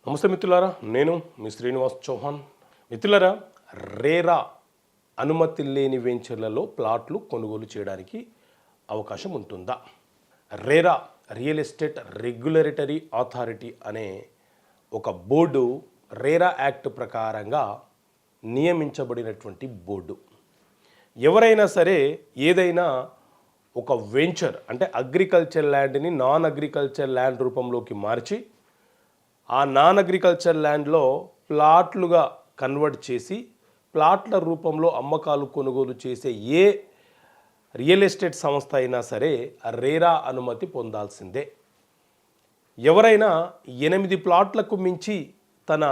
నమస్తే మిత్రులారా, నేను మీ శ్రీనివాస్ చౌహాన్. మిత్రులారా, రేరా అనుమతి లేని వెంచర్లలో ప్లాట్లు కొనుగోలు చేయడానికి అవకాశం ఉంటుందా? RERA real estate regulatory authority అనే ఒక బోర్డు రేరా యాక్ట్ ప్రకారంగా నియమించబడినటువంటి బోర్డు. ఎవరైనా సరే ఏదైనా ఒక వెంచర్ అంటే అగ్రికల్చర్ ల్యాండ్ని నాన్ అగ్రికల్చర్ ల్యాండ్ రూపంలోకి మార్చి ఆ నాన్ అగ్రికల్చర్ ల్యాండ్లో ప్లాట్లుగా కన్వర్ట్ చేసి ప్లాట్ల రూపంలో అమ్మకాలు కొనుగోలు చేసే ఏ రియల్ ఎస్టేట్ సంస్థ అయినా సరే రేరా అనుమతి పొందాల్సిందే. ఎవరైనా 8 ప్లాట్లకు మించి తన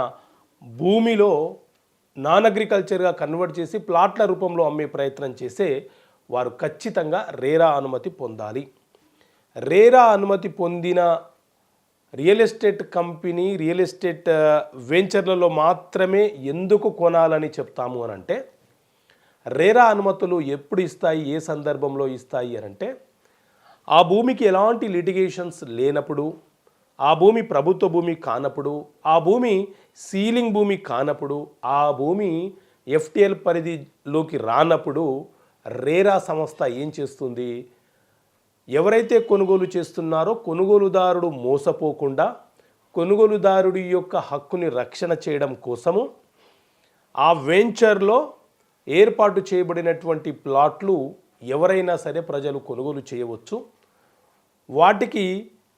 భూమిలో నాన్ అగ్రికల్చర్గా కన్వర్ట్ చేసి ప్లాట్ల రూపంలో అమ్మే ప్రయత్నం చేస్తే వారు ఖచ్చితంగా రేరా అనుమతి పొందాలి. రేరా అనుమతి పొందిన real estate company real estate వెంచర్లలో మాత్రమే ఎందుకు కొనాలని చెప్తాము అని అంటే, రేరా అనుమతులు ఎప్పుడు ఇస్తాయి, ఏ సందర్భంలో ఇస్తాయి అని అంటే, ఆ భూమికి ఎలాంటి లిటిగేషన్స్ లేనప్పుడు, ఆ భూమి ప్రభుత్వ భూమి కానప్పుడు, ఆ భూమి సీలింగ్ భూమి కానప్పుడు, ఆ భూమి ఎఫ్టిఎల్ పరిధిలోకి రానప్పుడు రేరా సంస్థ ఏం చేస్తుంది? ఎవరైతే కొనుగోలు చేస్తున్నారో కొనుగోలుదారుడు మోసపోకుండా కొనుగోలుదారుడి యొక్క హక్కుని రక్షణ చేయడం కోసము ఆ వెంచర్లో ఏర్పాటు చేయబడినటువంటి ప్లాట్లు ఎవరైనా సరే ప్రజలు కొనుగోలు చేయవచ్చు. వాటికి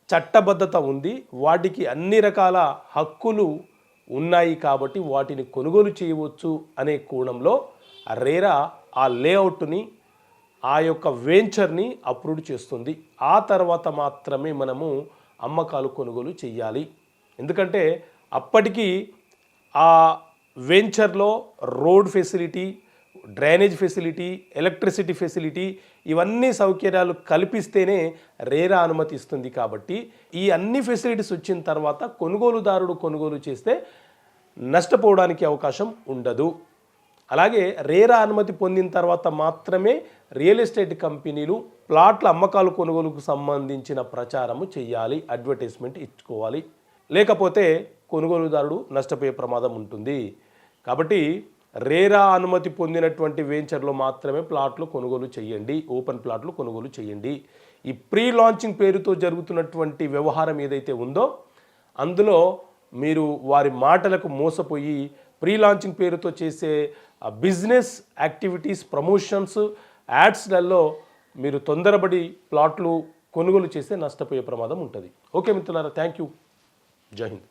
చట్టబద్ధత ఉంది, వాటికి అన్ని రకాల హక్కులు ఉన్నాయి కాబట్టి వాటిని కొనుగోలు చేయవచ్చు అనే కోణంలో రేరా ఆ లేఅవుట్ని ఆ యొక్క వెంచర్ని అప్రూవ్ చేస్తుంది. ఆ తర్వాత మాత్రమే మనము అమ్మకాలు కొనుగోలు చేయాలి. ఎందుకంటే అప్పటికి ఆ వెంచర్లో road facility, drainage facility, electricity facility ఇవన్నీ సౌకర్యాలు కల్పిస్తేనే రేరా అనుమతి ఇస్తుంది. కాబట్టి ఈ అన్ని ఫెసిలిటీస్ వచ్చిన తర్వాత కొనుగోలుదారుడు కొనుగోలు చేస్తే నష్టపోవడానికి అవకాశం ఉండదు. అలాగే రేరా అనుమతి పొందిన తర్వాత మాత్రమే రియల్ ఎస్టేట్ కంపెనీలు ప్లాట్ల అమ్మకాలు కొనుగోలుకు సంబంధించిన ప్రచారము చేయాలి, అడ్వర్టైజ్మెంట్ ఇచ్చుకోవాలి. లేకపోతే కొనుగోలుదారుడు నష్టపోయే ప్రమాదం ఉంటుంది. కాబట్టి రేరా అనుమతి పొందినటువంటి వెంచర్లో మాత్రమే ప్లాట్లు కొనుగోలు చేయండి, ఓపెన్ ప్లాట్లు కొనుగోలు చేయండి. ఈ ప్రీ లాంచింగ్ పేరుతో జరుగుతున్నటువంటి వ్యవహారం ఏదైతే ఉందో అందులో మీరు వారి మాటలకు మోసపోయి ప్రీ లాంచింగ్ పేరుతో చేసే బిజినెస్ యాక్టివిటీస్, ప్రమోషన్స్, యాడ్స్లలో మీరు తొందరపడి ప్లాట్లు కొనుగోలు చేస్తే నష్టపోయే ప్రమాదం ఉంటుంది. ఓకే మిత్రులారా, థ్యాంక్ యూ. జై హింద్.